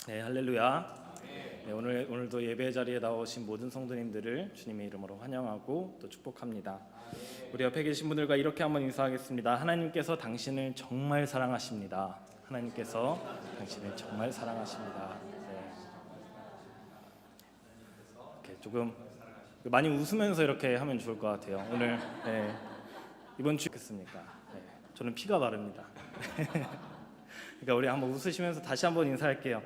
네, 할렐루야. 네, 오늘도 예배 자리에 나오신 모든 성도님들을 주님의 이름으로 환영하고 또 축복합니다. 우리 옆에 계신 분들과 이렇게 한번 인사하겠습니다. 하나님께서 당신을 정말 사랑하십니다. 하나님께서 당신을 정말 사랑하십니다. 네. 이렇게 조금 많이 웃으면서 이렇게 하면 좋을 것 같아요. 오늘 이번 주 겠습니까? 저는 피가 마릅니다. 그러니까 우리 한번 웃으시면서 다시 한번 인사할게요.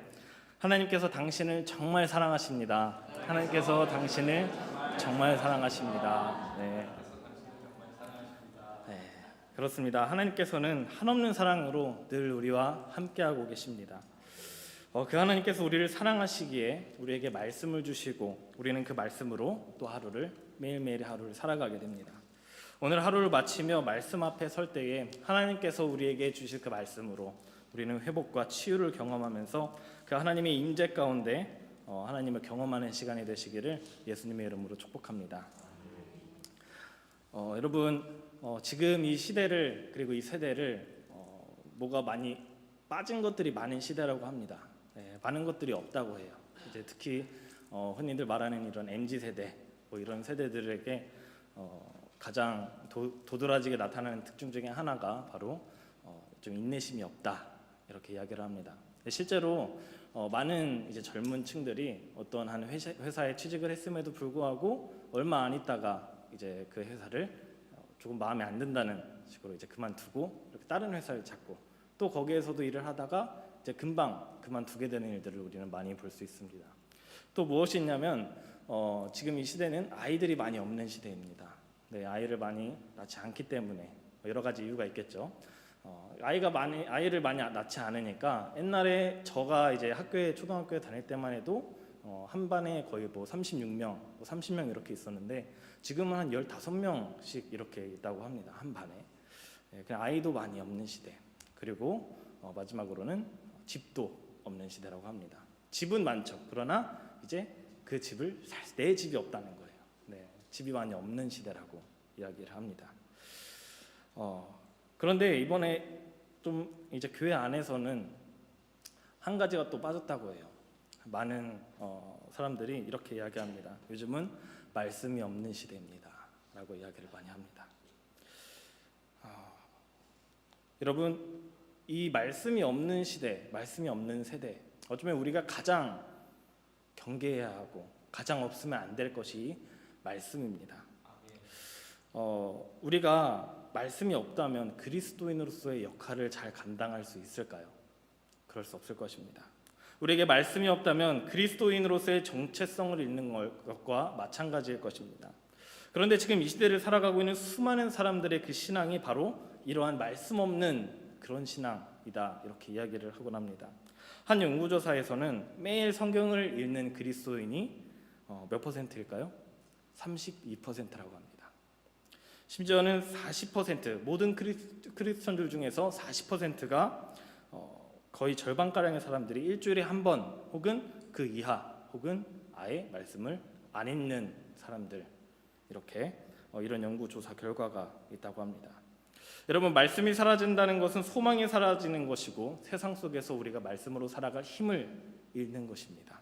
하나님께서 당신을 정말 사랑하십니다. 하나님께서 당신을 정말 사랑하십니다. 네, 그렇습니다. 하나님께서는 한없는 사랑으로 늘 우리와 함께하고 계십니다. 그 하나님께서 우리를 사랑하시기에 우리에게 말씀을 주시고 우리는 그 말씀으로 또 매일매일 하루를 살아가게 됩니다. 오늘 하루를 마치며 말씀 앞에 설 때에 하나님께서 우리에게 주실 그 말씀으로 우리는 회복과 치유를 경험하면서 그 하나님의 임재 가운데 하나님을 경험하는 시간이 되시기를 예수님의 이름으로 축복합니다. 여러분, 지금 이 시대를 그리고 이 세대를 뭐가 많이 빠진 것들이 많은 시대라고 합니다. 많은 것들이 없다고 해요. 이제 특히 흔히들 말하는 이런 MZ 세대, 이런 세대들에게 가장 도드라지게 나타나는 특징 중에 하나가 바로 좀 인내심이 없다, 이렇게 이야기를 합니다. 실제로 많은 이제 젊은 층들이 어떤 한 회사에 취직을 했음에도 불구하고 얼마 안 있다가 이제 그 회사를 조금 마음에 안 든다는 식으로 이제 그만두고 이렇게 다른 회사를 찾고 또 거기에서도 일을 하다가 이제 금방 그만두게 되는 일들을 우리는 많이 볼 수 있습니다. 또 무엇이 있냐면 지금 이 시대는 아이들이 많이 없는 시대입니다. 네, 아이를 많이 낳지 않기 때문에 여러 가지 이유가 있겠죠. 아이를 많이 낳지 않으니까 옛날에 저가 이제 초등학교에 다닐 때만 해도 한 반에 거의 36명, 30명 이렇게 있었는데 지금은 한 15명씩 이렇게 있다고 합니다. 한 반에. 그냥 아이도 많이 없는 시대. 그리고 마지막으로는 집도 없는 시대라고 합니다. 집은 많죠. 그러나 이제 그 집을 내 집이 없다는 거예요. 네, 집이 많이 없는 시대라고 이야기를 합니다. 그런데 이번에 좀 이제 교회 안에서는 한 가지가 또 빠졌다고 해요. 많은 사람들이 이렇게 이야기합니다. 요즘은 말씀이 없는 시대입니다 라고 이야기를 많이 합니다. 여러분, 이 말씀이 없는 시대, 말씀이 없는 세대, 어쩌면 우리가 가장 경계해야 하고 가장 없으면 안 될 것이 말씀입니다. 우리가 말씀이 없다면 그리스도인으로서의 역할을 잘 감당할 수 있을까요? 그럴 수 없을 것입니다. 우리에게 말씀이 없다면 그리스도인으로서의 정체성을 잃는 것과 마찬가지일 것입니다. 그런데 지금 이 시대를 살아가고 있는 수많은 사람들의 그 신앙이 바로 이러한 말씀 없는 그런 신앙이다, 이렇게 이야기를 하곤 합니다. 한 연구조사에서는 매일 성경을 읽는 그리스도인이 몇 퍼센트일까요? 32%라고 합니다. 심지어는 40%, 모든 크리스천들 중에서 40%가 거의 절반가량의 사람들이 일주일에 한 번 혹은 그 이하 혹은 아예 말씀을 안 읽는 사람들, 이렇게 이런 연구조사 결과가 있다고 합니다. 여러분, 말씀이 사라진다는 것은 소망이 사라지는 것이고 세상 속에서 우리가 말씀으로 살아갈 힘을 잃는 것입니다.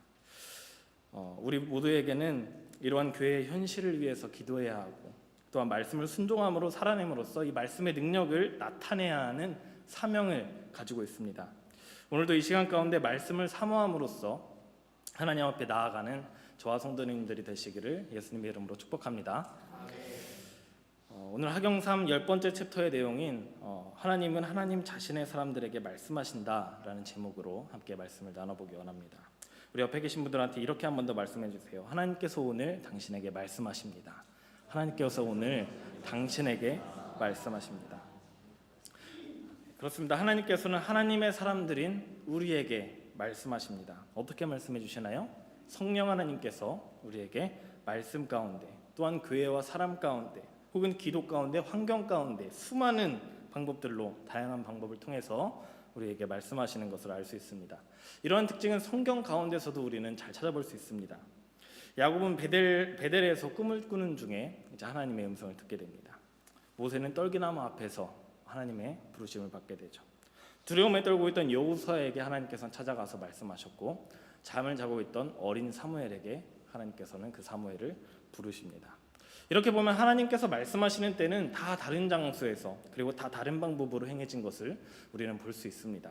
우리 모두에게는 이러한 교회의 현실을 위해서 기도해야 하고 또한 말씀을 순종함으로 살아냄으로써 이 말씀의 능력을 나타내야 하는 사명을 가지고 있습니다. 오늘도 이 시간 가운데 말씀을 사모함으로써 하나님 앞에 나아가는 저와 성도님들이 되시기를 예수님의 이름으로 축복합니다. 오늘 하경삼 10번째 챕터의 내용인 하나님은 하나님 자신의 사람들에게 말씀하신다라는 제목으로 함께 말씀을 나눠보기 원합니다. 우리 옆에 계신 분들한테 이렇게 한 번 더 말씀해 주세요. 하나님께서 오늘 당신에게 말씀하십니다. 하나님께서 오늘 당신에게 말씀하십니다. 그렇습니다. 하나님께서는 하나님의 사람들인 우리에게 말씀하십니다. 어떻게 말씀해 주시나요? 성령 하나님께서 우리에게 말씀 가운데, 또한 교회와 사람 가운데, 혹은 기도 가운데, 환경 가운데 수많은 방법들로, 다양한 방법을 통해서 우리에게 말씀하시는 것을 알 수 있습니다. 이러한 특징은 성경 가운데서도 우리는 잘 찾아볼 수 있습니다. 야곱은 베델에서 꿈을 꾸는 중에 이제 하나님의 음성을 듣게 됩니다. 모세는 떨기나무 앞에서 하나님의 부르심을 받게 되죠. 두려움에 떨고 있던 여호수아에게 하나님께서는 찾아가서 말씀하셨고, 잠을 자고 있던 어린 사무엘에게 하나님께서는 그 사무엘을 부르십니다. 이렇게 보면 하나님께서 말씀하시는 때는 다 다른 장소에서, 그리고 다 다른 방법으로 행해진 것을 우리는 볼 수 있습니다.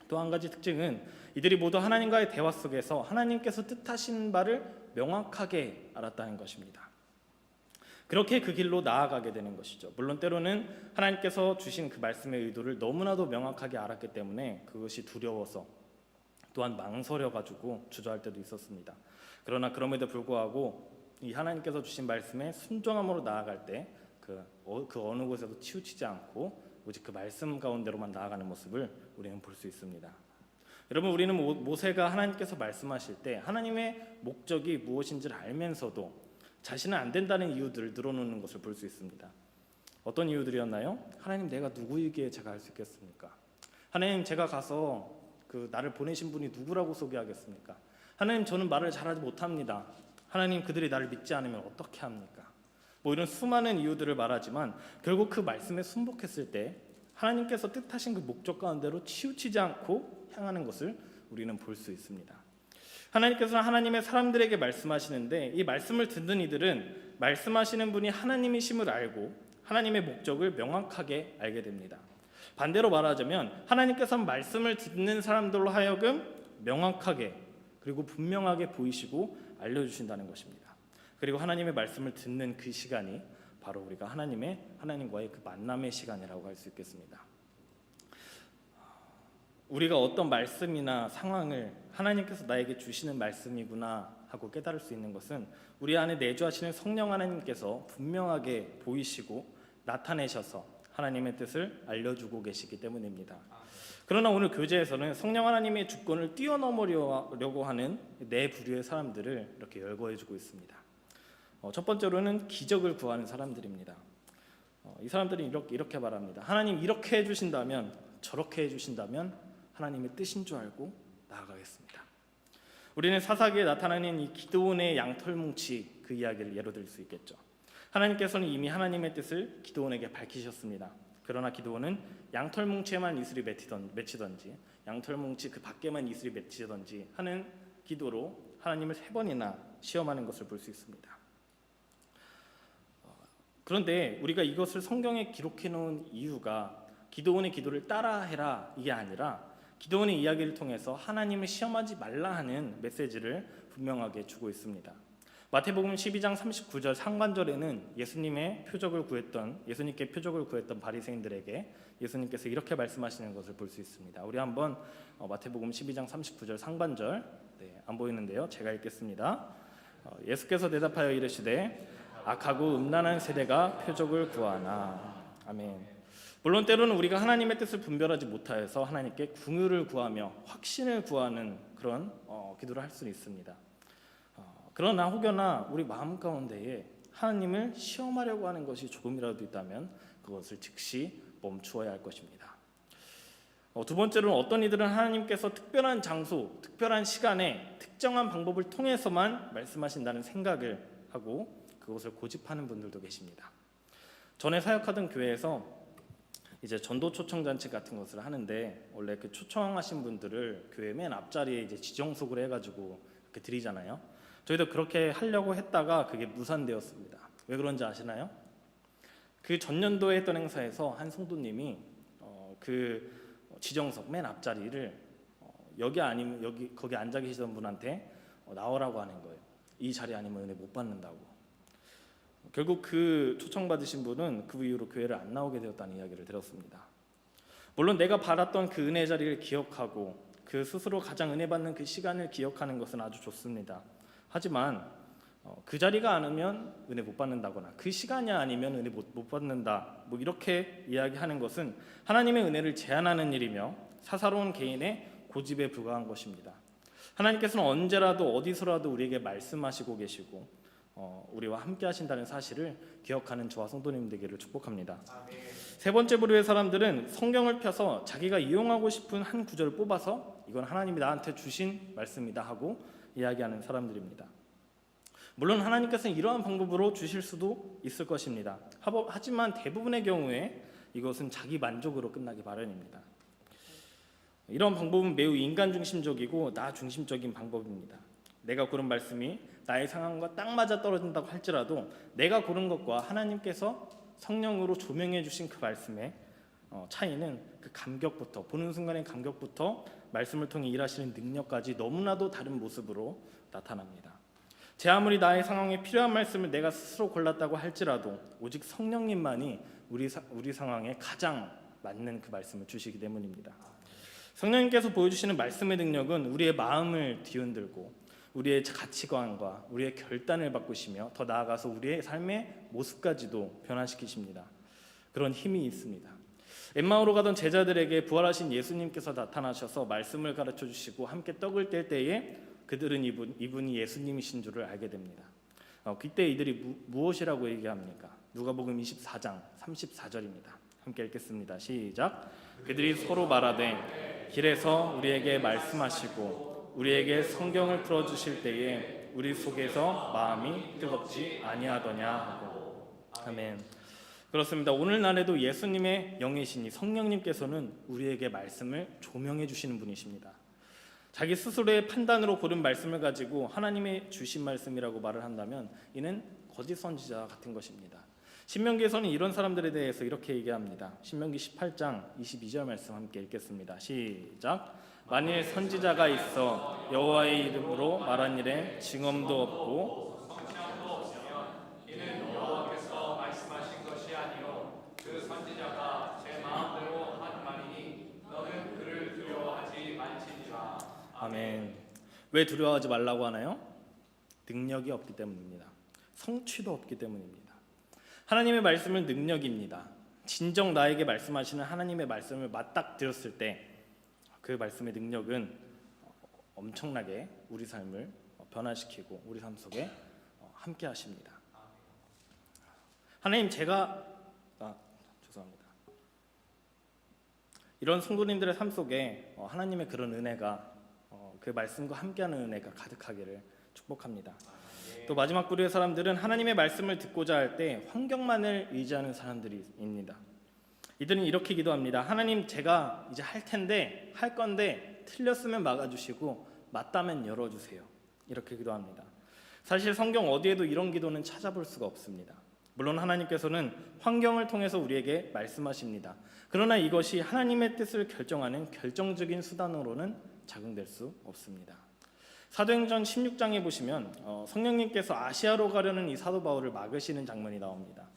또 한 가지 특징은 이들이 모두 하나님과의 대화 속에서 하나님께서 뜻하신 바를 명확하게 알았다는 것입니다. 그렇게 그 길로 나아가게 되는 것이죠. 물론 때로는 하나님께서 주신 그 말씀의 의도를 너무나도 명확하게 알았기 때문에 그것이 두려워서, 또한 망설여가지고 주저할 때도 있었습니다. 그러나 그럼에도 불구하고 이 하나님께서 주신 말씀에 순종함으로 나아갈 때 그 어느 곳에도 치우치지 않고 오직 그 말씀 가운데로만 나아가는 모습을 우리는 볼 수 있습니다. 여러분, 우리는 모세가 하나님께서 말씀하실 때 하나님의 목적이 무엇인지를 알면서도 자신은 안 된다는 이유들을 늘어놓는 것을 볼 수 있습니다. 어떤 이유들이었나요? 하나님, 내가 누구이기에 제가 할 수 있겠습니까? 하나님, 제가 가서 나를 보내신 분이 누구라고 소개하겠습니까? 하나님, 저는 말을 잘하지 못합니다. 하나님, 그들이 나를 믿지 않으면 어떻게 합니까? 이런 수많은 이유들을 말하지만 결국 그 말씀에 순복했을 때 하나님께서 뜻하신 그 목적 가운데로 치우치지 않고 향하는 것을 우리는 볼 수 있습니다. 하나님께서는 하나님의 사람들에게 말씀하시는데 이 말씀을 듣는 이들은 말씀하시는 분이 하나님이심을 알고 하나님의 목적을 명확하게 알게 됩니다. 반대로 말하자면 하나님께서는 말씀을 듣는 사람들로 하여금 명확하게 그리고 분명하게 보이시고 알려주신다는 것입니다. 그리고 하나님의 말씀을 듣는 그 시간이 바로 우리가 하나님과의 그 만남의 시간이라고 할 수 있겠습니다. 우리가 어떤 말씀이나 상황을 하나님께서 나에게 주시는 말씀이구나 하고 깨달을 수 있는 것은 우리 안에 내주하시는 성령 하나님께서 분명하게 보이시고 나타내셔서 하나님의 뜻을 알려주고 계시기 때문입니다. 그러나 오늘 교재에서는 성령 하나님의 주권을 뛰어넘으려고 하는 네 부류의 사람들을 이렇게 열거해주고 있습니다. 첫 번째로는 기적을 구하는 사람들입니다. 이 사람들은 이렇게 말합니다. 하나님, 이렇게 해주신다면, 저렇게 해주신다면 하나님의 뜻인 줄 알고 나아가겠습니다. 우리는 사사기에 나타나는 이 기드온의 양털뭉치 그 이야기를 예로 들 수 있겠죠. 하나님께서는 이미 하나님의 뜻을 기드온에게 밝히셨습니다. 그러나 기드온은 양털뭉치에만 이슬이 맺히던지 양털뭉치 그 밖에만 이슬이 맺히던지 하는 기도로 하나님을 3번이나 시험하는 것을 볼 수 있습니다. 그런데 우리가 이것을 성경에 기록해 놓은 이유가 기드온의 기도를 따라해라 이게 아니라 기드온의 이야기를 통해서 하나님을 시험하지 말라 하는 메시지를 분명하게 주고 있습니다. 마태복음 12장 39절 상반절에는 예수님께 표적을 구했던 바리새인들에게 예수님께서 이렇게 말씀하시는 것을 볼 수 있습니다. 우리 한번 마태복음 12장 39절 상반절 안 보이는데요. 제가 읽겠습니다. 예수께서 대답하여 이르시되 악하고 음란한 세대가 표적을 구하나. 아멘. 물론 때로는 우리가 하나님의 뜻을 분별하지 못하여서 하나님께 궁유를 구하며 확신을 구하는 그런 기도를 할 수는 있습니다. 그러나 혹여나 우리 마음 가운데에 하나님을 시험하려고 하는 것이 조금이라도 있다면 그것을 즉시 멈추어야 할 것입니다. 두 번째로는 어떤 이들은 하나님께서 특별한 장소, 특별한 시간에 특정한 방법을 통해서만 말씀하신다는 생각을 하고 그것을 고집하는 분들도 계십니다. 전에 사역하던 교회에서 이제 전도 초청 잔치 같은 것을 하는데 원래 그 초청하신 분들을 교회 맨 앞자리에 이제 지정석으로 해가지고 이렇게 드리잖아요. 저희도 그렇게 하려고 했다가 그게 무산되었습니다. 왜 그런지 아시나요? 그 전년도에 했던 행사에서 한 성도님이 그 지정석 맨 앞자리를 여기 아니면 거기 앉아 계시던 분한테 나오라고 하는 거예요. 이 자리 아니면 은혜 못 받는다고. 결국 그 초청받으신 분은 그 이후로 교회를 안 나오게 되었다는 이야기를 들었습니다. 물론 내가 받았던 그 은혜 자리를 기억하고 그 스스로 가장 은혜 받는 그 시간을 기억하는 것은 아주 좋습니다. 하지만 그 자리가 아니면 은혜 못 받는다거나 그 시간이 아니면 은혜 못 받는다 이렇게 이야기하는 것은 하나님의 은혜를 제한하는 일이며 사사로운 개인의 고집에 불과한 것입니다. 하나님께서는 언제라도 어디서라도 우리에게 말씀하시고 계시고 우리와 함께 하신다는 사실을 기억하는 저와 성도님 되기를 축복합니다. 세 번째 부류의 사람들은 성경을 펴서 자기가 이용하고 싶은 한 구절을 뽑아서 이건 하나님이 나한테 주신 말씀이다 하고 이야기하는 사람들입니다. 물론 하나님께서는 이러한 방법으로 주실 수도 있을 것입니다. 하지만 대부분의 경우에 이것은 자기 만족으로 끝나기 마련입니다. 이런 방법은 매우 인간 중심적이고 나 중심적인 방법입니다. 내가 고른 말씀이 나의 상황과 딱 맞아 떨어진다고 할지라도 내가 고른 것과 하나님께서 성령으로 조명해 주신 그 말씀의 차이는 그 감격부터, 보는 순간의 감격부터 말씀을 통해 일하시는 능력까지 너무나도 다른 모습으로 나타납니다. 제 아무리 나의 상황에 필요한 말씀을 내가 스스로 골랐다고 할지라도 오직 성령님만이 우리 상황에 가장 맞는 그 말씀을 주시기 때문입니다. 성령님께서 보여주시는 말씀의 능력은 우리의 마음을 뒤흔들고 우리의 가치관과 우리의 결단을 바꾸시며 더 나아가서 우리의 삶의 모습까지도 변화시키십니다. 그런 힘이 있습니다. 엠마오로 가던 제자들에게 부활하신 예수님께서 나타나셔서 말씀을 가르쳐 주시고 함께 떡을 뗄 때에 그들은 이분이 예수님이신 줄을 알게 됩니다. 그때 이들이 무엇이라고 얘기합니까? 누가복음 24장 34절입니다. 함께 읽겠습니다. 시작. 그들이 서로 말하되 길에서 우리에게 말씀하시고 우리에게 성경을 풀어주실 때에 우리 속에서 마음이 뜨겁지 아니하더냐 하고. 아멘. 그렇습니다. 오늘날에도 예수님의 영이시니 성령님께서는 우리에게 말씀을 조명해 주시는 분이십니다. 자기 스스로의 판단으로 고른 말씀을 가지고 하나님의 주신 말씀이라고 말을 한다면 이는 거짓 선지자 같은 것입니다. 신명기에서는 이런 사람들에 대해서 이렇게 얘기합니다. 신명기 18장 22절 말씀 함께 읽겠습니다. 시작. 만일 선지자가 있어 여호와의 이름으로 말한 일에 증언도 없고 성취함도 없으면 이는 여호와께서 말씀하신 것이 아니요 그 선지자가 제 마음대로 한 말이니 너는 그를 두려워하지 말지니라. 아멘. 왜 두려워하지 말라고 하나요? 능력이 없기 때문입니다. 성취도 없기 때문입니다. 하나님의 말씀은 능력입니다. 진정 나에게 말씀하시는 하나님의 말씀을 맞닥뜨렸을 때 그 말씀의 능력은 엄청나게 우리 삶을 변화시키고 우리 삶 속에 함께 하십니다. 하나님 죄송합니다. 이런 성도님들의 삶 속에 하나님의 그런 은혜가 그 말씀과 함께하는 은혜가 가득하기를 축복합니다. 또 마지막 부류의 사람들은 하나님의 말씀을 듣고자 할 때 환경만을 의지하는 사람들입니다. 이들은 이렇게 기도합니다. 하나님, 제가 이제 할 건데 틀렸으면 막아주시고 맞다면 열어주세요. 이렇게 기도합니다. 사실 성경 어디에도 이런 기도는 찾아볼 수가 없습니다. 물론 하나님께서는 환경을 통해서 우리에게 말씀하십니다. 그러나 이것이 하나님의 뜻을 결정하는 결정적인 수단으로는 작용될 수 없습니다. 사도행전 16장에 보시면 성령님께서 아시아로 가려는 이 사도 바울을 막으시는 장면이 나옵니다.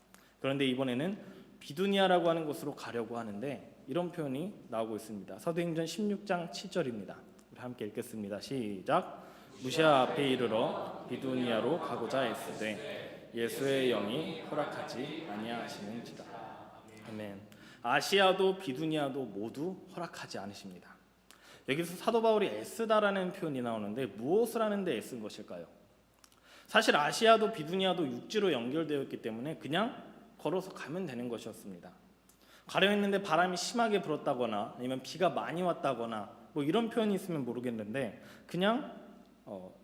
그런데 이번에는 비두니아라고 하는 곳으로 가려고 하는데 이런 표현이 나오고 있습니다. 사도행전 16장 7절입니다. 우리 함께 읽겠습니다. 시작. 무시아 앞에 이르러 비두니아로 가고자 애쓰되 예수의 영이 허락하지 아니하시는지라. 아멘. 아시아도 비두니아도 모두 허락하지 않으십니다. 여기서 사도 바울이 애쓰다라는 표현이 나오는데 무엇을 하는데 애쓴 것일까요? 사실 아시아도 비두니아도 육지로 연결되어 있기 때문에 그냥 걸어서 가면 되는 것이었습니다. 가려 했는데 바람이 심하게 불었다거나 아니면 비가 많이 왔다거나 뭐 이런 표현이 있으면 모르겠는데 그냥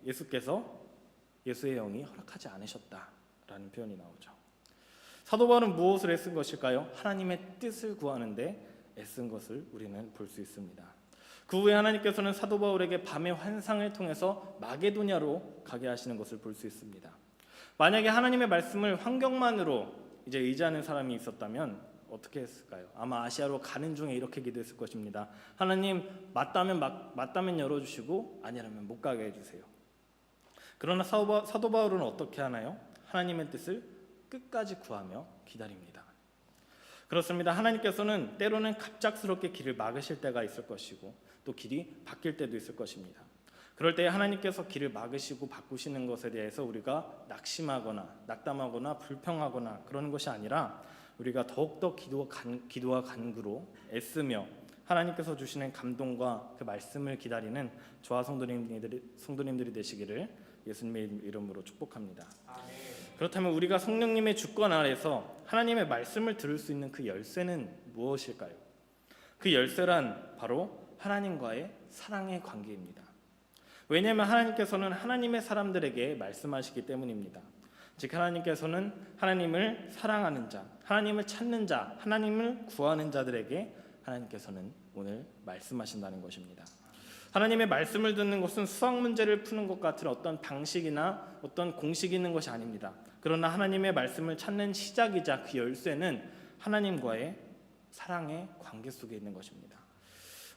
예수께서 예수의 영이 허락하지 않으셨다라는 표현이 나오죠. 사도 바울은 무엇을 애쓴 것일까요? 하나님의 뜻을 구하는데 애쓴 것을 우리는 볼 수 있습니다. 그 후에 하나님께서는 사도 바울에게 밤의 환상을 통해서 마게도냐로 가게 하시는 것을 볼 수 있습니다. 만약에 하나님의 말씀을 환경만으로 이제 의지하는 사람이 있었다면 어떻게 했을까요? 아마 아시아로 가는 중에 이렇게 기도했을 것입니다. 하나님, 맞다면 열어주시고 아니라면 못 가게 해주세요. 그러나 사도 바울은 어떻게 하나요? 하나님의 뜻을 끝까지 구하며 기다립니다. 그렇습니다. 하나님께서는 때로는 갑작스럽게 길을 막으실 때가 있을 것이고 또 길이 바뀔 때도 있을 것입니다. 그럴 때 하나님께서 길을 막으시고 바꾸시는 것에 대해서 우리가 낙심하거나 낙담하거나 불평하거나 그러는 것이 아니라 우리가 더욱더 기도와 간구로 애쓰며 하나님께서 주시는 감동과 그 말씀을 기다리는 저와 성도님들이 되시기를 예수님의 이름으로 축복합니다. 그렇다면 우리가 성령님의 주권 아래서 하나님의 말씀을 들을 수 있는 그 열쇠는 무엇일까요? 그 열쇠란 바로 하나님과의 사랑의 관계입니다. 왜냐하면 하나님께서는 하나님의 사람들에게 말씀하시기 때문입니다. 즉 하나님께서는 하나님을 사랑하는 자, 하나님을 찾는 자, 하나님을 구하는 자들에게 하나님께서는 오늘 말씀하신다는 것입니다. 하나님의 말씀을 듣는 것은 수학 문제를 푸는 것 같은 어떤 방식이나 어떤 공식이 있는 것이 아닙니다. 그러나 하나님의 말씀을 찾는 시작이자 그 열쇠는 하나님과의 사랑의 관계 속에 있는 것입니다.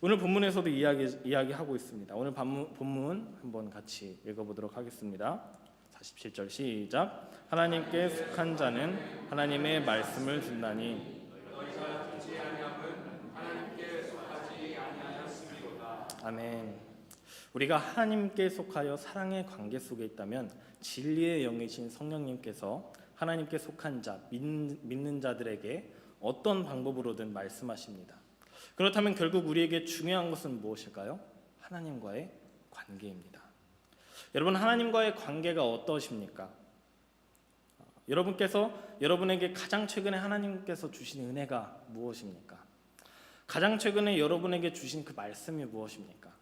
오늘 본문에서도 이야기하고 있습니다. 오늘 본문 한번 같이 읽어보도록 하겠습니다. 47절 시작. 하나님께 속한 자는 하나님의 말씀을 듣나니 아멘. 우리가 하나님께 속하여 사랑의 관계 속에 있다면 진리의 영이신 성령님께서 하나님께 속한 자, 믿는 자들에게 어떤 방법으로든 말씀하십니다. 그렇다면 결국 우리에게 중요한 것은 무엇일까요? 하나님과의 관계입니다. 여러분, 하나님과의 관계가 어떠십니까? 여러분에게 가장 최근에 하나님께서 주신 은혜가 무엇입니까? 가장 최근에 여러분에게 주신 그 말씀이 무엇입니까?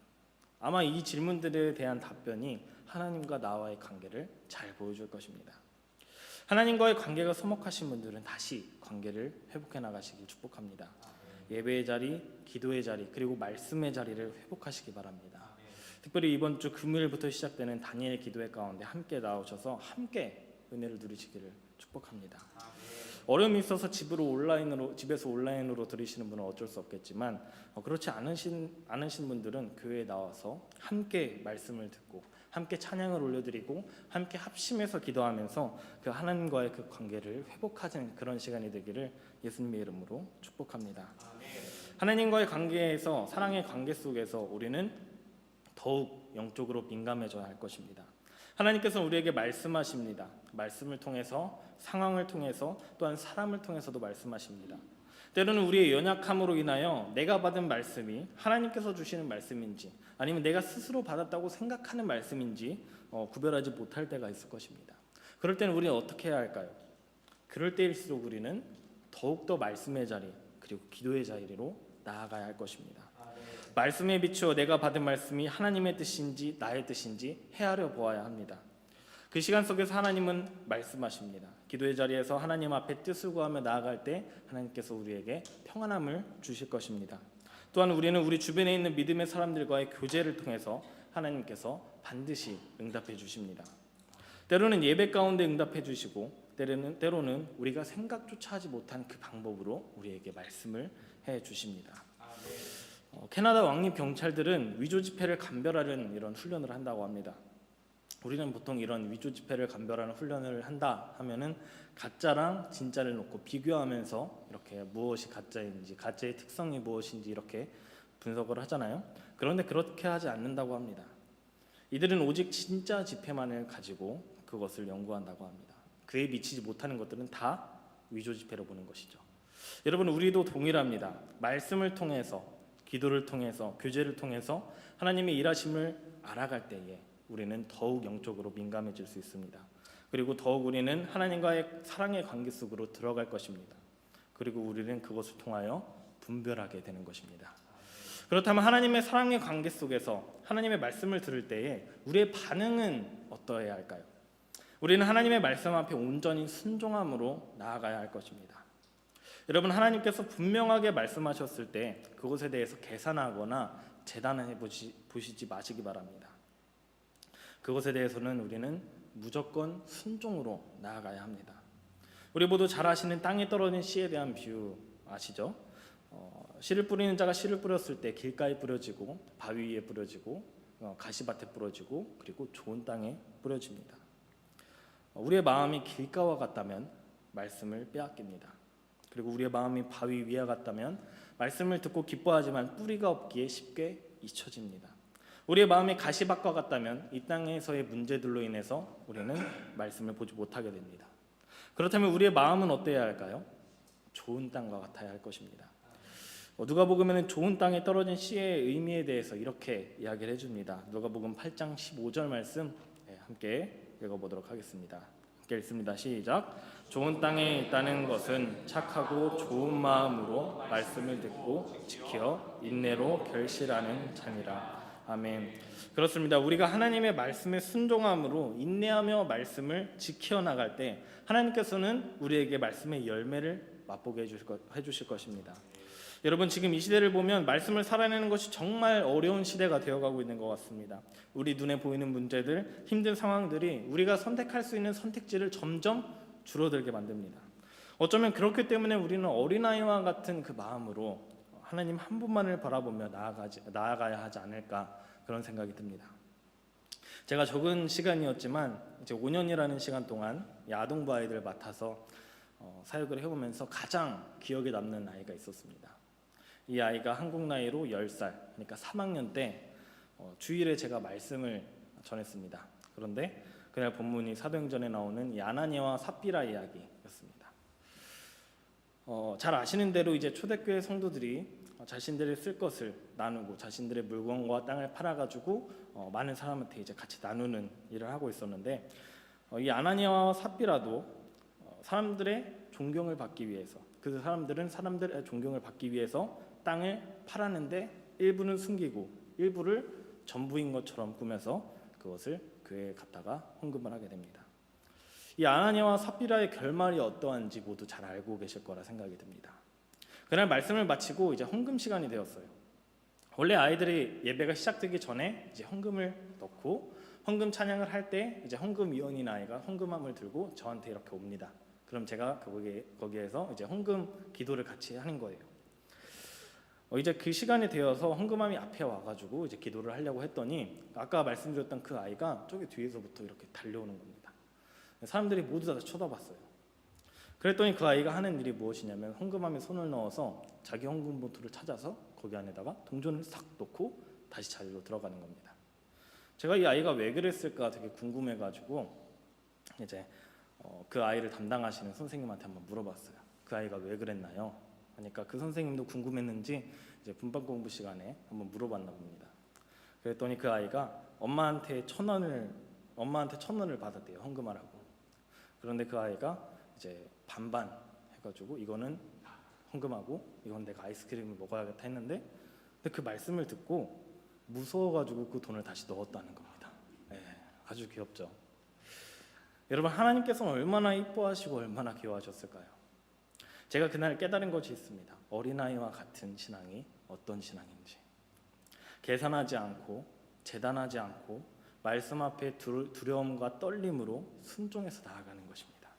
아마 이 질문들에 대한 답변이 하나님과 나와의 관계를 잘 보여줄 것입니다. 하나님과의 관계가 서먹하신 분들은 다시 관계를 회복해 나가시길 축복합니다. 예배의 자리, 기도의 자리, 그리고 말씀의 자리를 회복하시기 바랍니다. 특별히 이번 주 금요일부터 시작되는 다니엘 기도회 가운데 함께 나오셔서 함께 은혜를 누리시기를 축복합니다. 어려움이 있어서 집에서 온라인으로 들으시는 분은 어쩔 수 없겠지만 그렇지 않으신 분들은 교회에 나와서 함께 말씀을 듣고 함께 찬양을 올려드리고 함께 합심해서 기도하면서 그 하나님과의 그 관계를 회복하는 그런 시간이 되기를 예수님의 이름으로 축복합니다. 하나님과의 관계에서 사랑의 관계 속에서 우리는 더욱 영적으로 민감해져야 할 것입니다. 하나님께서는 우리에게 말씀하십니다. 말씀을 통해서, 상황을 통해서, 또한 사람을 통해서도 말씀하십니다. 때로는 우리의 연약함으로 인하여 내가 받은 말씀이 하나님께서 주시는 말씀인지 아니면 내가 스스로 받았다고 생각하는 말씀인지 구별하지 못할 때가 있을 것입니다. 그럴 때는 우리는 어떻게 해야 할까요? 그럴 때일수록 우리는 더욱더 말씀의 자리 그리고 기도의 자리로 나아가야 할 것입니다. 말씀에 비추어 내가 받은 말씀이 하나님의 뜻인지 나의 뜻인지 헤아려 보아야 합니다. 그 시간 속에서 하나님은 말씀하십니다. 기도의 자리에서 하나님 앞에 뜻을 구하며 나아갈 때 하나님께서 우리에게 평안함을 주실 것입니다. 또한 우리는 우리 주변에 있는 믿음의 사람들과의 교제를 통해서 하나님께서 반드시 응답해 주십니다. 때로는 예배 가운데 응답해 주시고 때로는 우리가 생각조차 하지 못한 그 방법으로 우리에게 말씀을 해 주십니다. 캐나다 왕립 경찰들은 위조 지폐를 감별하는 이런 훈련을 한다고 합니다. 우리는 보통 이런 위조 지폐를 감별하는 훈련을 한다 하면은 가짜랑 진짜를 놓고 비교하면서 이렇게 무엇이 가짜인지, 가짜의 특성이 무엇인지 이렇게 분석을 하잖아요. 그런데 그렇게 하지 않는다고 합니다. 이들은 오직 진짜 지폐만을 가지고 그것을 연구한다고 합니다. 그에 미치지 못하는 것들은 다 위조 지폐로 보는 것이죠. 여러분, 우리도 동일합니다. 말씀을 통해서, 기도를 통해서, 교제를 통해서 하나님의 일하심을 알아갈 때에 우리는 더욱 영적으로 민감해질 수 있습니다. 그리고 더욱 우리는 하나님과의 사랑의 관계 속으로 들어갈 것입니다. 그리고 우리는 그것을 통하여 분별하게 되는 것입니다. 그렇다면 하나님의 사랑의 관계 속에서 하나님의 말씀을 들을 때에 우리의 반응은 어떠해야 할까요? 우리는 하나님의 말씀 앞에 온전히 순종함으로 나아가야 할 것입니다. 여러분, 하나님께서 분명하게 말씀하셨을 때 그것에 대해서 계산하거나 재단해 보시지 마시기 바랍니다. 그것에 대해서는 우리는 무조건 순종으로 나아가야 합니다. 우리 모두 잘 아시는 땅에 떨어진 씨에 대한 비유 아시죠? 씨를 뿌리는 자가 씨를 뿌렸을 때 길가에 뿌려지고 바위 위에 뿌려지고 가시밭에 뿌려지고 그리고 좋은 땅에 뿌려집니다. 우리의 마음이 길가와 같다면 말씀을 빼앗깁니다. 그리고 우리의 마음이 바위 위와 같다면 말씀을 듣고 기뻐하지만 뿌리가 없기에 쉽게 잊혀집니다. 우리의 마음이 가시밭과 같다면 이 땅에서의 문제들로 인해서 우리는 말씀을 보지 못하게 됩니다. 그렇다면 우리의 마음은 어때야 할까요? 좋은 땅과 같아야 할 것입니다. 누가복음에는 좋은 땅에 떨어진 씨의 의미에 대해서 이렇게 이야기를 해줍니다. 누가복음 8장 15절 말씀 함께 읽어보도록 하겠습니다. 함께 읽습니다. 시작. 좋은 땅에 있다는 것은 착하고 좋은 마음으로 말씀을 듣고 지켜 인내로 결실하는 자니라. 아멘. 그렇습니다. 우리가 하나님의 말씀에 순종함으로 인내하며 말씀을 지켜나갈 때 하나님께서는 우리에게 말씀의 열매를 맛보게 해주실 것입니다. 여러분, 지금 이 시대를 보면 말씀을 살아내는 것이 정말 어려운 시대가 되어가고 있는 것 같습니다. 우리 눈에 보이는 문제들, 힘든 상황들이 우리가 선택할 수 있는 선택지를 점점 줄어들게 만듭니다. 어쩌면 그렇기 때문에 우리는 어린아이와 같은 그 마음으로 하나님 한 분만을 바라보며 나아가야 하지 않을까, 그런 생각이 듭니다. 제가 적은 시간이었지만 이제 5년이라는 시간 동안 이 아동부 아이들을 맡아서 사역을 해오면서 가장 기억에 남는 아이가 있었습니다. 이 아이가 한국 나이로 10살, 그러니까 3학년 때 주일에 제가 말씀을 전했습니다. 그런데 그날 본문이 사도행전에 나오는 이 아나니아와 삽비라 이야기였습니다. 잘 아시는 대로 이제 초대교회 성도들이 자신들이 쓸 것을 나누고 자신들의 물건과 땅을 팔아가지고 많은 사람한테 이제 같이 나누는 일을 하고 있었는데, 이 아나니아와 삽비라도 사람들의 존경을 받기 위해서, 그 사람들은 사람들의 존경을 받기 위해서 땅을 팔았는데 일부는 숨기고 일부를 전부인 것처럼 꾸며서 그것을 교회에 갖다가 헌금을 하게 됩니다. 이 아나니아와 삽비라의 결말이 어떠한지 모두 잘 알고 계실 거라 생각이 듭니다. 그날 말씀을 마치고 이제 헌금 시간이 되었어요. 원래 아이들이 예배가 시작되기 전에 이제 헌금을 넣고 헌금 찬양을 할 때 이제 헌금위원인 아이가 헌금함을 들고 저한테 이렇게 옵니다. 그럼 제가 거기에서 이제 헌금 기도를 같이 하는 거예요. 이제 그 시간이 되어서 헌금함이 앞에 와가지고 이제 기도를 하려고 했더니 아까 말씀드렸던 그 아이가 저기 뒤에서부터 이렇게 달려오는 겁니다. 사람들이 모두 다 쳐다봤어요. 그랬더니 그 아이가 하는 일이 무엇이냐면 헌금함에 손을 넣어서 자기 헌금 봉투를 찾아서 거기 안에다가 동전을 싹 넣고 다시 자리로 들어가는 겁니다. 제가 이 아이가 왜 그랬을까 되게 궁금해가지고 이제 그 아이를 담당하시는 선생님한테 한번 물어봤어요. 그 아이가 왜 그랬나요? 그러니까 그 선생님도 궁금했는지 이제 분반 공부 시간에 한번 물어봤나 봅니다. 그랬더니 그 아이가 엄마한테 1,000원을 받았대요, 헌금하라고. 그런데 그 아이가 이제 반반 해가지고 이거는 헌금하고 이건 내가 아이스크림을 먹어야겠다 했는데, 근데 그 말씀을 듣고 무서워가지고 그 돈을 다시 넣었다는 겁니다. 아주 귀엽죠. 여러분, 하나님께서는 얼마나 이뻐하시고 얼마나 귀여워하셨을까요? 제가 그날 깨달은 것이 있습니다. 어린아이와 같은 신앙이 어떤 신앙인지. 계산하지 않고 재단하지 않고 말씀 앞에 두려움과 떨림으로 순종해서 나아가는 것입니다.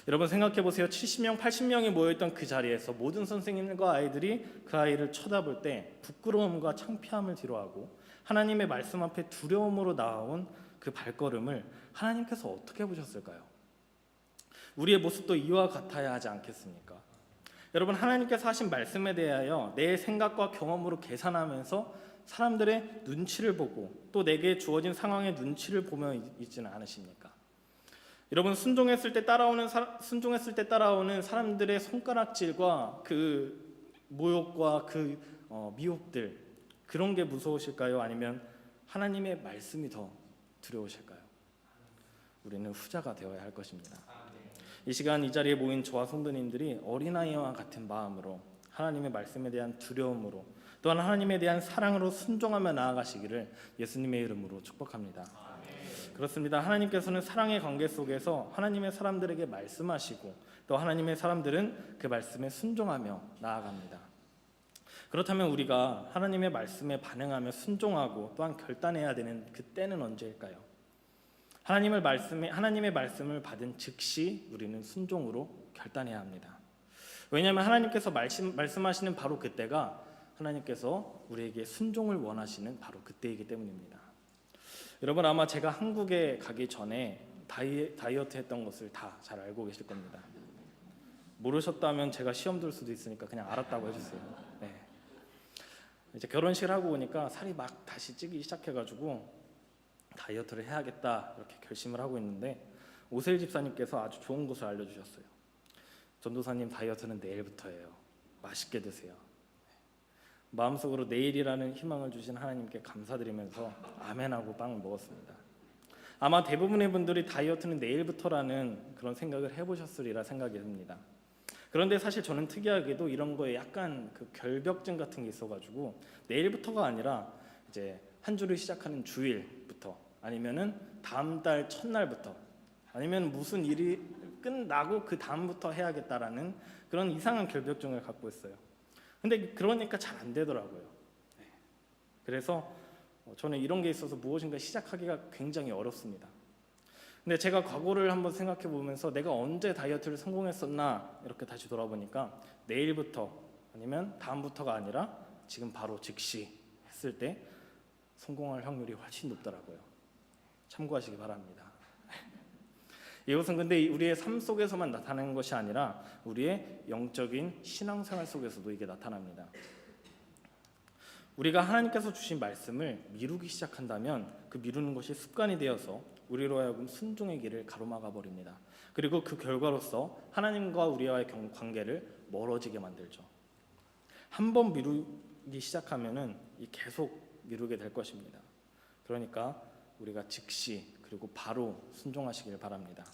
여러분, 생각해 보세요. 70명, 80명이 모여있던 그 자리에서 모든 선생님과 아이들이 그 아이를 쳐다볼 때 부끄러움과 창피함을 뒤로하고 하나님의 말씀 앞에 두려움으로 나아온 그 발걸음을 하나님께서 어떻게 보셨을까요? 우리의 모습도 이와 같아야 하지 않겠습니까? 여러분, 하나님께서 하신 말씀에 대하여 내 생각과 경험으로 계산하면서 사람들의 눈치를 보고 또 내게 주어진 상황의 눈치를 보며 있지는 않으십니까? 여러분, 순종했을 때 따라오는 사람들의 손가락질과 그 모욕과 그 미혹들, 그런 게 무서우실까요? 아니면 하나님의 말씀이 더 두려우실까요? 우리는 후자가 되어야 할 것입니다. 이 시간 이 자리에 모인 저와 성도님들이 어린아이와 같은 마음으로 하나님의 말씀에 대한 두려움으로 또한 하나님에 대한 사랑으로 순종하며 나아가시기를 예수님의 이름으로 축복합니다. 그렇습니다. 하나님께서는 사랑의 관계 속에서 하나님의 사람들에게 말씀하시고 또 하나님의 사람들은 그 말씀에 순종하며 나아갑니다. 그렇다면 우리가 하나님의 말씀에 반응하며 순종하고 또한 결단해야 되는 그때는 언제일까요? 하나님의 말씀을 받은 즉시 우리는 순종으로 결단해야 합니다. 왜냐하면 하나님께서 말씀하시는 바로 그때가 하나님께서 우리에게 순종을 원하시는 바로 그때이기 때문입니다. 여러분, 아마 제가 한국에 가기 전에 다이어트 했던 것을 다 잘 알고 계실 겁니다. 모르셨다면 제가 시험 들 수도 있으니까 그냥 알았다고 해주세요. 이제 결혼식을 하고 오니까 살이 막 다시 찌기 시작해가지고 다이어트를 해야겠다 이렇게 결심을 하고 있는데 오셀 집사님께서 아주 좋은 것을 알려주셨어요. 전도사님, 다이어트는 내일부터예요. 맛있게 드세요. 마음속으로 내일이라는 희망을 주신 하나님께 감사드리면서 아멘하고 빵을 먹었습니다. 아마 대부분의 분들이 다이어트는 내일부터라는 그런 생각을 해보셨으리라 생각이 듭니다. 그런데 사실 저는 특이하게도 이런 거에 약간 그 결벽증 같은 게 있어가지고 내일부터가 아니라 이제 한 주를 시작하는 주일부터 아니면은 다음 달 첫날부터 아니면 무슨 일이 끝나고 그 다음부터 해야겠다라는 그런 이상한 결벽증을 갖고 있어요. 근데 그러니까 잘 안 되더라고요. 네. 그래서 저는 이런 게 있어서 무엇인가 시작하기가 굉장히 어렵습니다. 근데 제가 과거를 한번 생각해 보면서 내가 언제 다이어트를 성공했었나 이렇게 다시 돌아보니까 내일부터 아니면 다음부터가 아니라 지금 바로 즉시 했을 때 성공할 확률이 훨씬 높더라고요. 참고하시기 바랍니다. 이것은 근데 우리의 삶 속에서만 나타나는 것이 아니라 우리의 영적인 신앙생활 속에서도 이게 나타납니다. 우리가 하나님께서 주신 말씀을 미루기 시작한다면 그 미루는 것이 습관이 되어서 우리로 하여금 순종의 길을 가로막아 버립니다. 그리고 그 결과로서 하나님과 우리와의 관계를 멀어지게 만들죠. 한번 미루기 시작하면은 계속 미루게 될 것입니다. 그러니까 우리가 즉시 그리고 바로 순종하시길 바랍니다.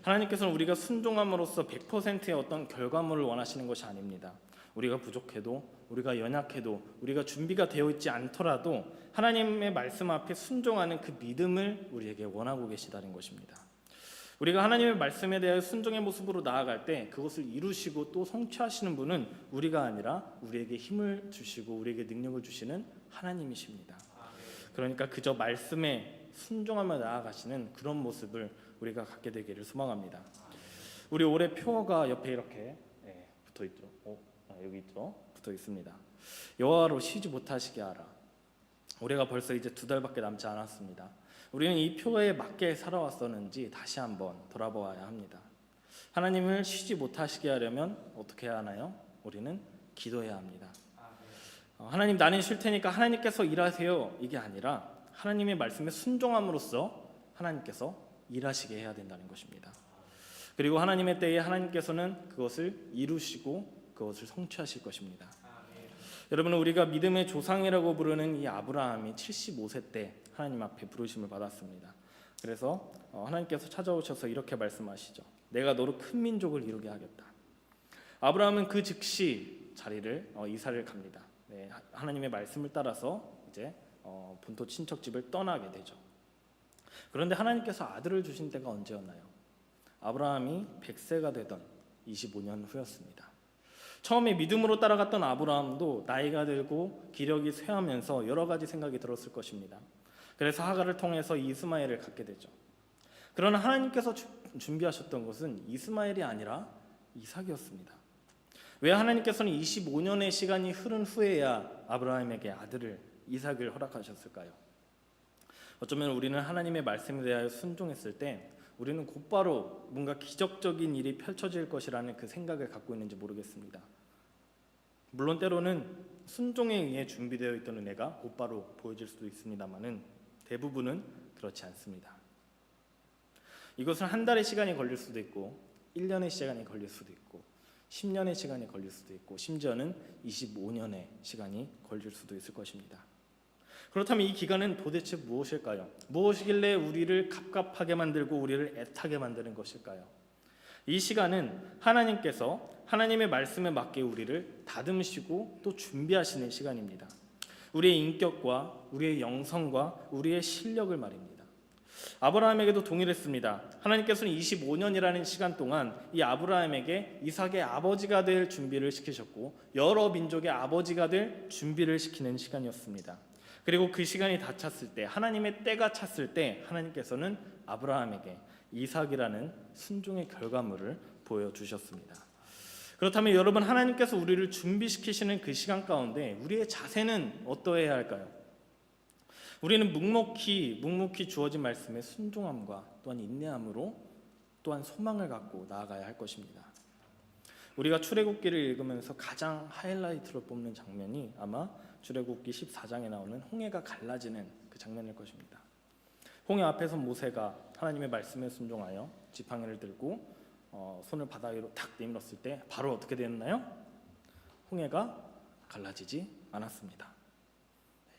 하나님께서는 우리가 순종함으로써 100%의 어떤 결과물을 원하시는 것이 아닙니다. 우리가 부족해도, 우리가 연약해도, 우리가 준비가 되어 있지 않더라도 하나님의 말씀 앞에 순종하는 그 믿음을 우리에게 원하고 계시다는 것입니다. 우리가 하나님의 말씀에 대하여 순종의 모습으로 나아갈 때 그것을 이루시고 또 성취하시는 분은 우리가 아니라 우리에게 힘을 주시고 우리에게 능력을 주시는 하나님이십니다. 그러니까 그저 말씀에 순종하며 나아가시는 그런 모습을 우리가 갖게 되기를 소망합니다. 우리 올해 표어가 옆에 이렇게 붙어 있죠. 여기 있죠. 붙어 있습니다. 여호와로 쉬지 못하시게 하라. 올해가 벌써 이제 2달밖에 남지 않았습니다. 우리는 이 표어에 맞게 살아왔었는지 다시 한번 돌아보아야 합니다. 하나님을 쉬지 못하시게 하려면 어떻게 해야 하나요? 우리는 기도해야 합니다. 하나님, 나는 쉴 테니까 하나님께서 일하세요, 이게 아니라 하나님의 말씀에 순종함으로써 하나님께서 일하시게 해야 된다는 것입니다. 그리고 하나님의 때에 하나님께서는 그것을 이루시고 그것을 성취하실 것입니다. 여러분, 우리가 믿음의 조상이라고 부르는 이 아브라함이 75세 때 하나님 앞에 부르심을 받았습니다. 그래서 하나님께서 찾아오셔서 이렇게 말씀하시죠. 내가 너로 큰 민족을 이루게 하겠다. 아브라함은 그 즉시 자리를 이사를 갑니다. 네, 하나님의 말씀을 따라서 이제 본토 친척집을 떠나게 되죠. 그런데 하나님께서 아들을 주신 때가 언제였나요? 아브라함이 100세가 되던 25년 후였습니다. 처음에 믿음으로 따라갔던 아브라함도 나이가 들고 기력이 쇠하면서 여러 가지 생각이 들었을 것입니다. 그래서 하갈을 통해서 이스마엘을 갖게 되죠. 그러나 하나님께서 준비하셨던 것은 이스마엘이 아니라 이삭이었습니다. 왜 하나님께서는 25년의 시간이 흐른 후에야 아브라함에게 아들을 이삭을 허락하셨을까요? 어쩌면 우리는 하나님의 말씀에 대하여 순종했을 때 우리는 곧바로 뭔가 기적적인 일이 펼쳐질 것이라는 그 생각을 갖고 있는지 모르겠습니다. 물론 때로는 순종에 의해 준비되어 있던 은혜가 곧바로 보여질 수도 있습니다만은 대부분은 그렇지 않습니다. 이것은 한 달의 시간이 걸릴 수도 있고 1년의 시간이 걸릴 수도 있고 10년의 시간이 걸릴 수도 있고 심지어는 25년의 시간이 걸릴 수도 있을 것입니다. 그렇다면 이 기간은 도대체 무엇일까요? 무엇이길래 우리를 갑갑하게 만들고 우리를 애타게 만드는 것일까요? 이 시간은 하나님께서 하나님의 말씀에 맞게 우리를 다듬으시고 또 준비하시는 시간입니다. 우리의 인격과 우리의 영성과 우리의 실력을 말입니다. 아브라함에게도 동일했습니다. 하나님께서는 25년이라는 시간 동안 이 아브라함에게 이삭의 아버지가 될 준비를 시키셨고 여러 민족의 아버지가 될 준비를 시키는 시간이었습니다. 그리고 그 시간이 다 찼을 때, 하나님의 때가 찼을 때 하나님께서는 아브라함에게 이삭이라는 순종의 결과물을 보여주셨습니다. 그렇다면 여러분, 하나님께서 우리를 준비시키시는 그 시간 가운데 우리의 자세는 어떠해야 할까요? 우리는 묵묵히 주어진 말씀에 순종함과 또한 인내함으로 또한 소망을 갖고 나아가야 할 것입니다. 우리가 출애굽기를 읽으면서 가장 하이라이트로 뽑는 장면이 아마 출애굽기 14장에 나오는 홍해가 갈라지는 그 장면일 것입니다. 홍해 앞에서 모세가 하나님의 말씀에 순종하여 지팡이를 들고 손을 바다 위로 탁 내밀었을 때 바로 어떻게 되었나요? 홍해가 갈라지지 않았습니다.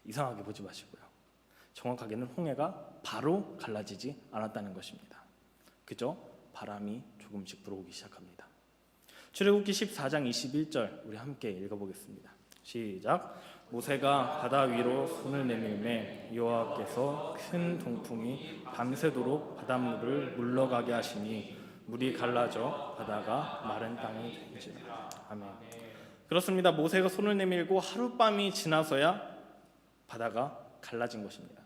이상하게 보지 마시고요. 정확하게는 홍해가 바로 갈라지지 않았다는 것입니다. 그저 바람이 조금씩 불어오기 시작합니다. 출애굽기 14장 21절 우리 함께 읽어보겠습니다. 시작. 모세가 바다 위로 손을 내밀매 여호와께서 큰 동풍이 밤새도록 바닷물을 물러가게 하시니 물이 갈라져 바다가 마른 땅이 된지라. 아멘. 그렇습니다. 모세가 손을 내밀고 하룻밤이 지나서야 바다가 갈라진 것입니다.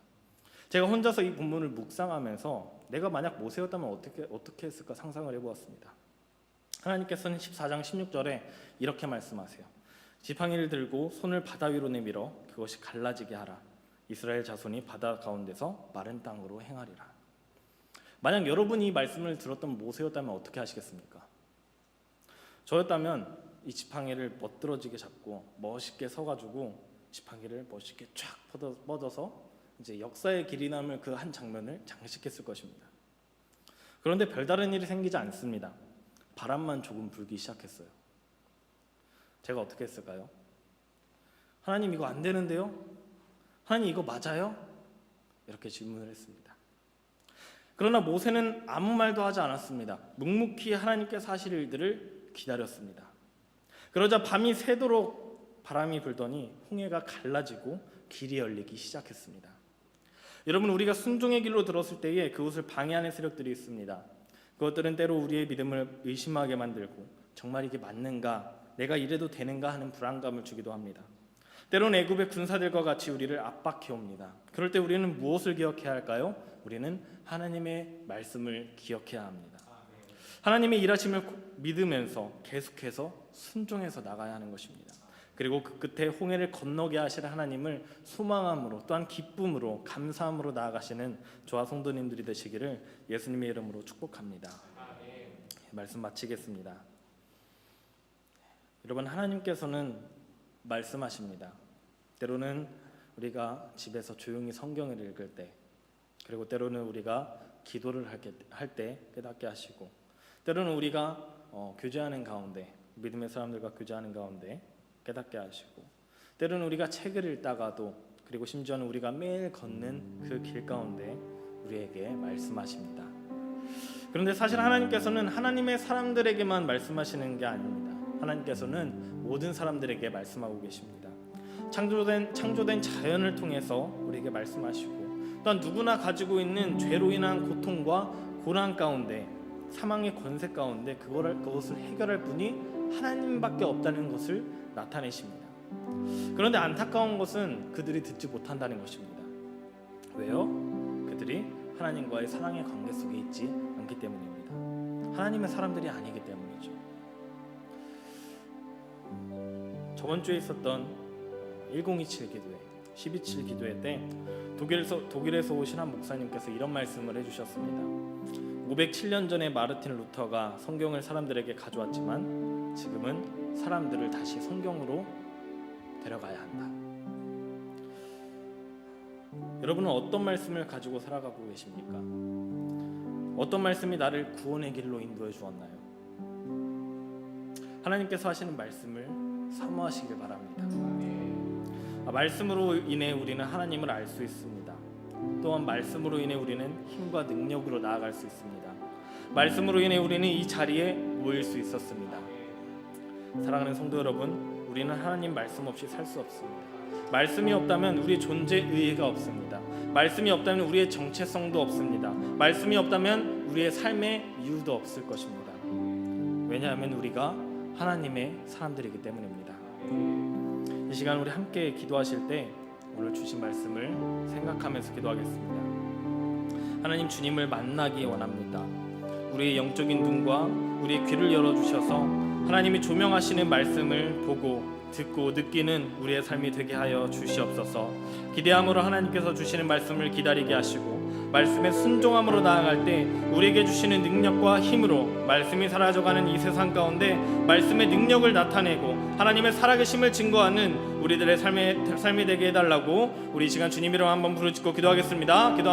제가 혼자서 이 본문을 묵상하면서 내가 만약 모세였다면 어떻게 했을까 상상을 해보았습니다. 하나님께서는 14장 16절에 이렇게 말씀하세요. 지팡이를 들고 손을 바다 위로 내밀어 그것이 갈라지게 하라. 이스라엘 자손이 바다 가운데서 마른 땅으로 행하리라. 만약 여러분이 이 말씀을 들었던 모세였다면 어떻게 하시겠습니까? 저였다면 이 지팡이를 멋들어지게 잡고 멋있게 서가지고 지팡이를 멋있게 쫙 뻗어서 이제 역사의 길이 남을 그 한 장면을 장식했을 것입니다. 그런데 별다른 일이 생기지 않습니다. 바람만 조금 불기 시작했어요. 제가 어떻게 했을까요? 하나님 이거 안 되는데요? 하나님 이거 맞아요? 이렇게 질문을 했습니다. 그러나 모세는 아무 말도 하지 않았습니다. 묵묵히 하나님께서 하실 일들을 기다렸습니다. 그러자 밤이 새도록 바람이 불더니 홍해가 갈라지고 길이 열리기 시작했습니다. 여러분, 우리가 순종의 길로 들었을 때에 그것을 방해하는 세력들이 있습니다. 그것들은 때로 우리의 믿음을 의심하게 만들고 정말 이게 맞는가, 내가 이래도 되는가 하는 불안감을 주기도 합니다. 때로는 애굽의 군사들과 같이 우리를 압박해옵니다. 그럴 때 우리는 무엇을 기억해야 할까요? 우리는 하나님의 말씀을 기억해야 합니다. 하나님의 일하심을 믿으면서 계속해서 순종해서 나가야 하는 것입니다. 그리고 그 끝에 홍해를 건너게 하실 하나님을 소망함으로 또한 기쁨으로 감사함으로 나아가시는 저와 성도님들이 되시기를 예수님의 이름으로 축복합니다. 말씀 마치겠습니다. 여러분, 하나님께서는 말씀하십니다. 때로는 우리가 집에서 조용히 성경을 읽을 때, 그리고 때로는 우리가 기도를 할 때 깨닫게 하시고, 때로는 우리가 교제하는 가운데, 믿음의 사람들과 교제하는 가운데 깨닫게 하시고, 때로는 우리가 책을 읽다가도, 그리고 심지어는 우리가 매일 걷는 그 길 가운데 우리에게 말씀하십니다. 그런데 사실 하나님께서는 하나님의 사람들에게만 말씀하시는 게 아닙니다. 하나님께서는 모든 사람들에게 말씀하고 계십니다. 창조된 자연을 통해서 우리에게 말씀하시고, 또한 누구나 가지고 있는 죄로 인한 고통과 고난 가운데, 사망의 권세 가운데 그것을 해결할 분이 하나님밖에 없다는 것을 나타내십니다. 그런데 안타까운 것은 그들이 듣지 못한다는 것입니다. 왜요? 그들이 하나님과의 사랑의 관계 속에 있지 않기 때문입니다. 하나님의 사람들이 아니기 때문이죠. 저번 주에 있었던 1027 기도회, 12.7 기도회 때 독일에서 오신 한 목사님께서 이런 말씀을 해주셨습니다. 507년 전에 마르틴 루터가 성경을 사람들에게 가져왔지만 지금은 사람들을 다시 성경으로 데려가야 한다. 여러분은 어떤 말씀을 가지고 살아가고 계십니까? 어떤 말씀이 나를 구원의 길로 인도해 주었나요? 하나님께서 하시는 말씀을 사모하시길 바랍니다. 말씀으로 인해 우리는 하나님을 알 수 있습니다. 또한 말씀으로 인해 우리는 힘과 능력으로 나아갈 수 있습니다. 말씀으로 인해 우리는 이 자리에 모일 수 있었습니다. 사랑하는 성도 여러분, 우리는 하나님 말씀 없이 살 수 없습니다. 말씀이 없다면 우리의 존재 의의가 없습니다. 말씀이 없다면 우리의 정체성도 없습니다. 말씀이 없다면 우리의 삶의 이유도 없을 것입니다. 왜냐하면 우리가 하나님의 사람들이기 때문입니다. 이 시간 우리 함께 기도하실 때 오늘 주신 말씀을 생각하면서 기도하겠습니다. 하나님, 주님을 만나기 원합니다. 우리의 영적인 눈과 우리의 귀를 열어주셔서 하나님이 조명하시는 말씀을 보고 듣고 느끼는 우리의 삶이 되게 하여 주시옵소서. 기대함으로 하나님께서 주시는 말씀을 기다리게 하시고, 말씀에 순종함으로 나아갈 때 우리에게 주시는 능력과 힘으로 말씀이 사라져가는 이 세상 가운데 말씀의 능력을 나타내고 하나님의 살아계심을 증거하는 우리들의 삶이 되게 해달라고 우리 이 시간 주님 이름 한번 부르짖고 기도하겠습니다. 기도합니다.